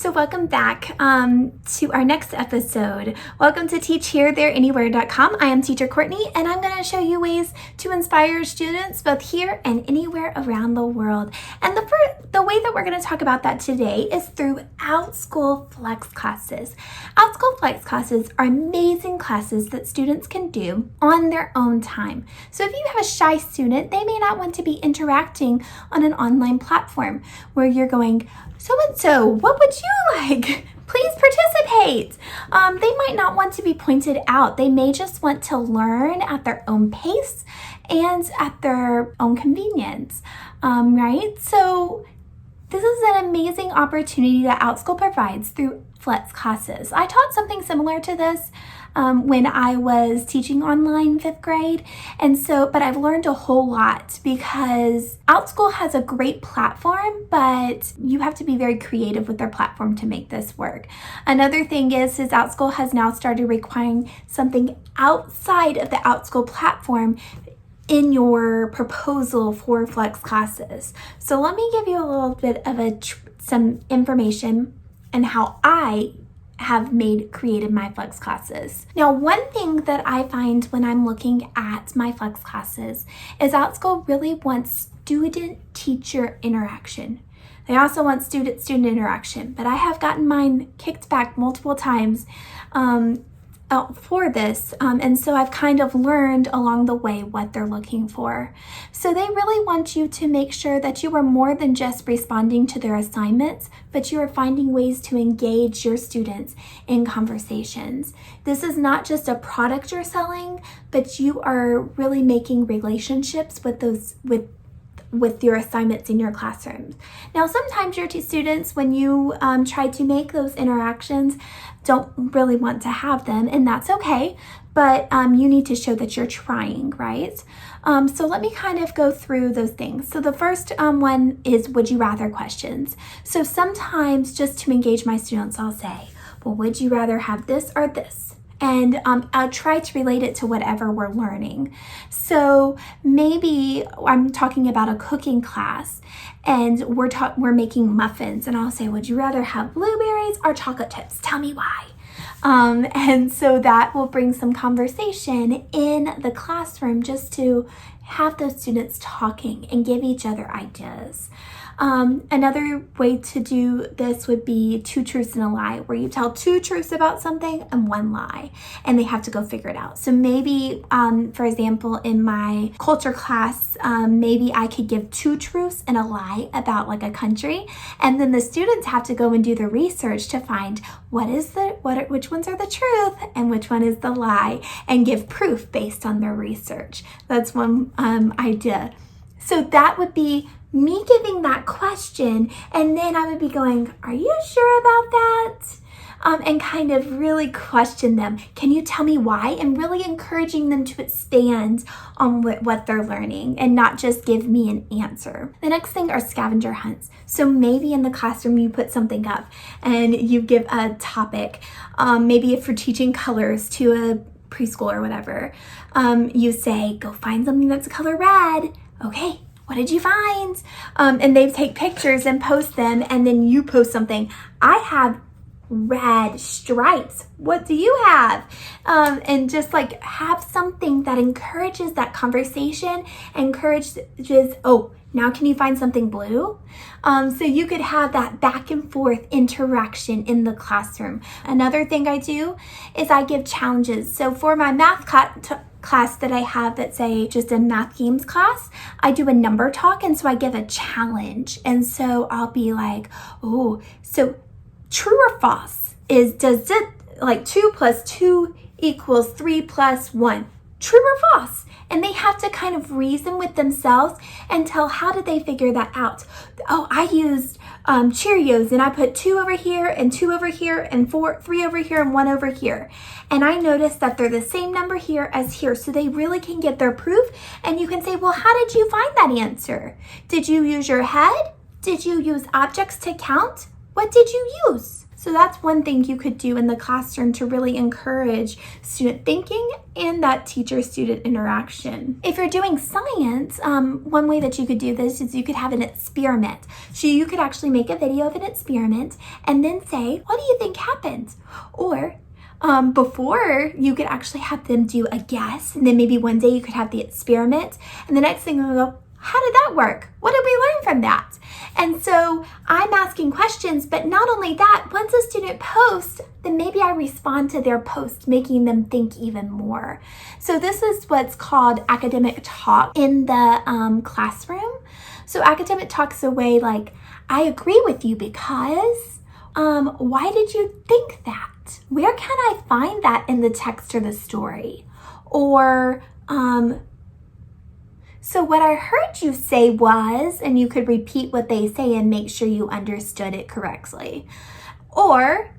So welcome back to our next episode. Welcome to TeachHereThereAnywhere.com. I am Teacher Courtney, and I'm going to show you ways to inspire students both here and anywhere around the world. And the way that we're going to talk about that today is through Outschool Flex classes. Outschool Flex classes are amazing classes that students can do on their own time. So if you have a shy student, they may not want to be interacting on an online platform where you're going, so-and-so, what would you like? Please participate. They might not want to be pointed out. They may just want to learn at their own pace and at their own convenience, right? So this is an amazing opportunity that Outschool provides through Flex classes. I taught something similar to this when I was teaching online 5th grade. But I've learned a whole lot because Outschool has a great platform, but you have to be very creative with their platform to make this work. Another thing is Outschool has now started requiring something outside of the Outschool platform in your proposal for Flex classes. So let me give you a little bit of some information on how I have created my Flex classes. Now, one thing that I find when I'm looking at my Flex classes is Outschool really wants student-teacher interaction. They also want student-student interaction, but I have gotten mine kicked back multiple times for this, and so I've kind of learned along the way what they're looking for. So they really want you to make sure that you are more than just responding to their assignments, but you are finding ways to engage your students in conversations. This is not just a product you're selling, but you are really making relationships with your assignments in your classrooms. Now, sometimes your students, when you try to make those interactions, don't really want to have them, and that's okay, but you need to show that you're trying, right? So let me kind of go through those things. So the first one is would you rather questions. So sometimes just to engage my students, I'll say, well, would you rather have this or this? And I'll try to relate it to whatever we're learning. So maybe I'm talking about a cooking class and we're making muffins, and I'll say, would you rather have blueberries or chocolate chips? Tell me why. And so that will bring some conversation in the classroom just to have those students talking and give each other ideas. Another way to do this would be 2 truths and a lie, where you tell 2 truths about something and 1 lie, and they have to go figure it out. So maybe, for example, in my culture class, maybe I could give 2 truths and a lie about like a country, and then the students have to go and do the research to find which ones are the truth and which one is the lie, and give proof based on their research. That's one idea. So that would be me giving that question, and then I would be going, are you sure about that? And kind of really question them. Can you tell me why? And really encouraging them to expand on what they're learning and not just give me an answer. The next thing are scavenger hunts. So maybe in the classroom you put something up and you give a topic. Maybe if you're teaching colors to a preschool or whatever, you say, go find something that's a color red. Okay. What did you find? And they take pictures and post them, and then you post something. I have red stripes. What do you have? And just like have something that encourages that conversation, encourages, oh, now can you find something blue? So you could have that back and forth interaction in the classroom. Another thing I do is I give challenges. So for my math class that I have that's just a math games class, I do a number talk, and so I give a challenge. And so I'll be like, oh, so true or false does it like 2 plus 2 equals 3 plus 1? True or false? And they have to kind of reason with themselves and tell how did they figure that out. Oh, I used Cheerios and I put 2 over here and 2 over here and 3 over here and 1 over here. And I noticed that they're the same number here as here. So they really can get their proof. And you can say, well, how did you find that answer? Did you use your head? Did you use objects to count? What did you use? So that's one thing you could do in the classroom to really encourage student thinking and that teacher-student interaction. If you're doing science, one way that you could do this is you could have an experiment. So you could actually make a video of an experiment and then say, what do you think happened? Or before, you could actually have them do a guess, and then maybe one day you could have the experiment, and the next thing you'll go, how did that work? What did we learn from that? And so I'm asking questions, but not only that, once a student posts, then maybe I respond to their post, making them think even more. So this is what's called academic talk in the classroom. So academic talk's a way like, I agree with you because, why did you think that? Where can I find that in the text or the story? Or, so what I heard you say was, and you could repeat what they say and make sure you understood it correctly. Or,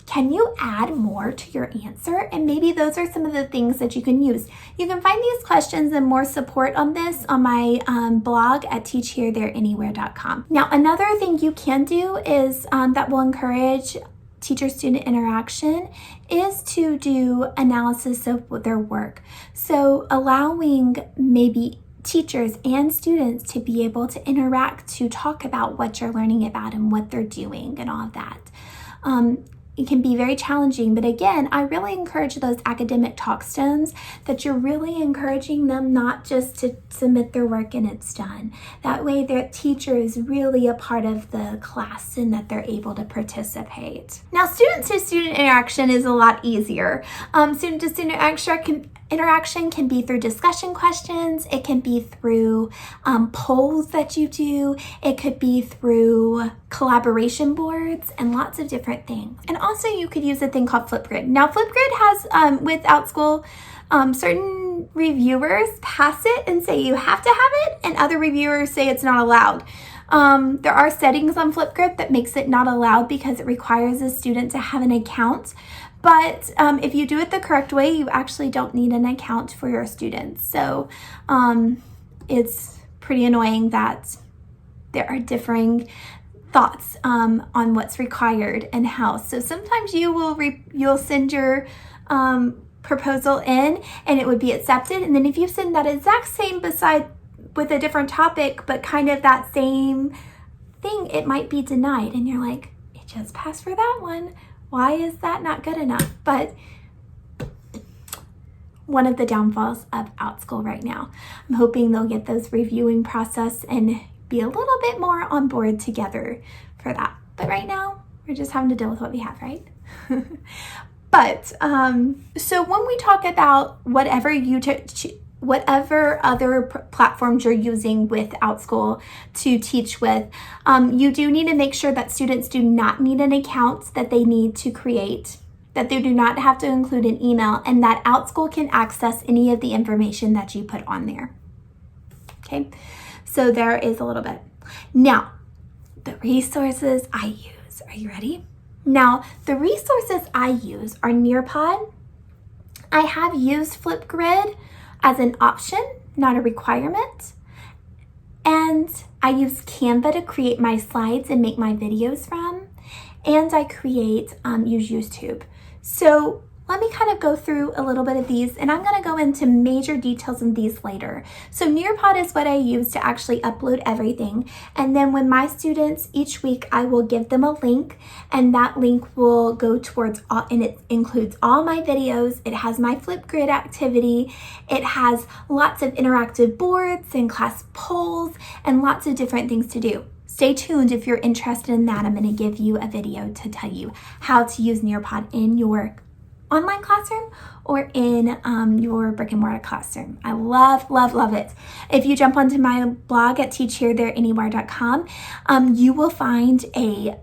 can you add more to your answer? And maybe those are some of the things that you can use. You can find these questions and more support on this on my blog at teachherethereanywhere.com. Now, another thing you can do is that will encourage teacher-student interaction is to do analysis of their work. So allowing maybe teachers and students to be able to interact, to talk about what you're learning about and what they're doing and all of that. It can be very challenging, but again, I really encourage those academic talk stones that you're really encouraging them not just to submit their work and it's done. That way their teacher is really a part of the class and that they're able to participate. Now, student-to-student interaction is a lot easier. Student-to-student interaction can be through discussion questions. It can be through polls that you do. It could be through collaboration boards and lots of different things. And also you could use a thing called Flipgrid. Now Flipgrid has, with Outschool, certain reviewers pass it and say you have to have it, and other reviewers say it's not allowed. There are settings on Flipgrid that makes it not allowed because it requires a student to have an account. But if you do it the correct way, you actually don't need an account for your students. So it's pretty annoying that there are differing thoughts on what's required and how. So sometimes you'll send your proposal in and it would be accepted. And then if you send that exact same with a different topic, but kind of that same thing, it might be denied. And you're like, it just passed for that one. Why is that not good enough? But one of the downfalls of Outschool right now. I'm hoping they'll get those reviewing process and be a little bit more on board together for that. But right now, we're just having to deal with what we have, right? But, so when we talk about whatever other platforms you're using with Outschool to teach with, you do need to make sure that students do not need an account that they need to create, that they do not have to include an email, and that Outschool can access any of the information that you put on there. Okay, so there is a little bit. Now, the resources I use, are you ready? Now, the resources I use are Nearpod. I have used Flipgrid as an option, not a requirement. And I use Canva to create my slides and make my videos from. And I use YouTube. So let me kind of go through a little bit of these, and I'm going to go into major details in these later. So Nearpod is what I use to actually upload everything. And then when my students, each week, I will give them a link, and that link will go towards all, and it includes all my videos. It has my Flipgrid activity. It has lots of interactive boards and class polls and lots of different things to do. Stay tuned if you're interested in that. I'm going to give you a video to tell you how to use Nearpod in your online classroom or in your brick and mortar classroom. I love, love, love it. If you jump onto my blog at teachherethereanywhere.com, you will find a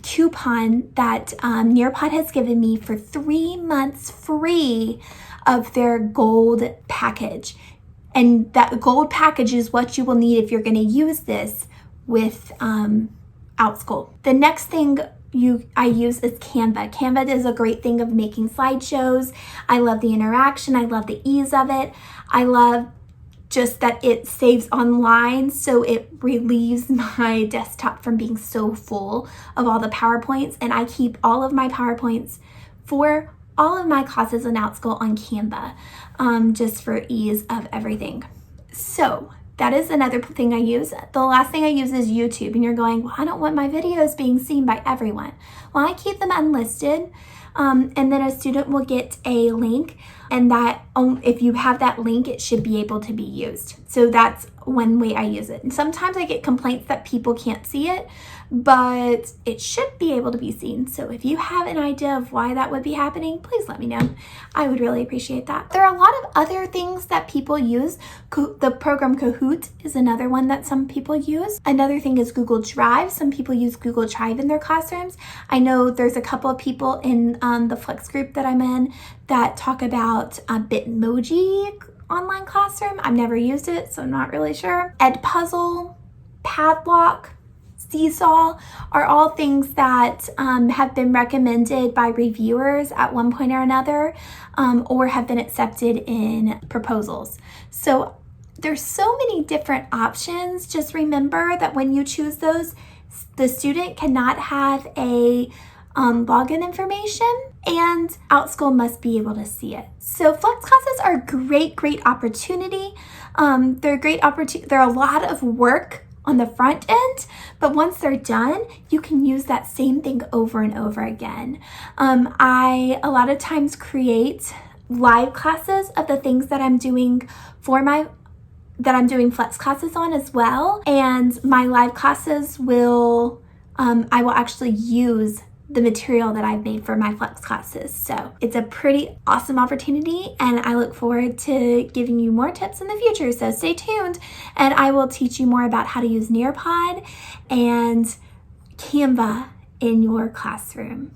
coupon that Nearpod has given me for 3 months free of their gold package. And that gold package is what you will need if you're going to use this with Outschool. The next thing I use is Canva. Canva is a great thing of making slideshows. I love the interaction. I love the ease of it. I love just that it saves online, so it relieves my desktop from being so full of all the PowerPoints, and I keep all of my PowerPoints for all of my classes in Outschool on Canva, just for ease of everything. So that is another thing I use. The last thing I use is YouTube, and you're going, well, I don't want my videos being seen by everyone. Well, I keep them unlisted, and then a student will get a link, and that if you have that link, it should be able to be used. So that's one way I use it. And sometimes I get complaints that people can't see it, but it should be able to be seen. So if you have an idea of why that would be happening, please let me know. I would really appreciate that. There are a lot of other things that people use. The program Kahoot is another one that some people use. Another thing is Google Drive. Some people use Google Drive in their classrooms. I know there's a couple of people in the Flex group that I'm in that talk about Bitmoji online classroom. I've never used it, so I'm not really sure. Edpuzzle, Padlock, Seesaw are all things that have been recommended by reviewers at one point or another, or have been accepted in proposals. So there's so many different options. Just remember that when you choose those, the student cannot have a login information, and Outschool must be able to see it. So flex classes are a great opportunity. They're a great opportunity. They're a lot of work on the front end, but once they're done, you can use that same thing over and over again. I a lot of times create live classes of the things that I'm doing flex classes on as well, and my live classes will I will actually use the material that I've made for my flex classes. So it's a pretty awesome opportunity, and I look forward to giving you more tips in the future. So stay tuned, and I will teach you more about how to use Nearpod and Canva in your classroom.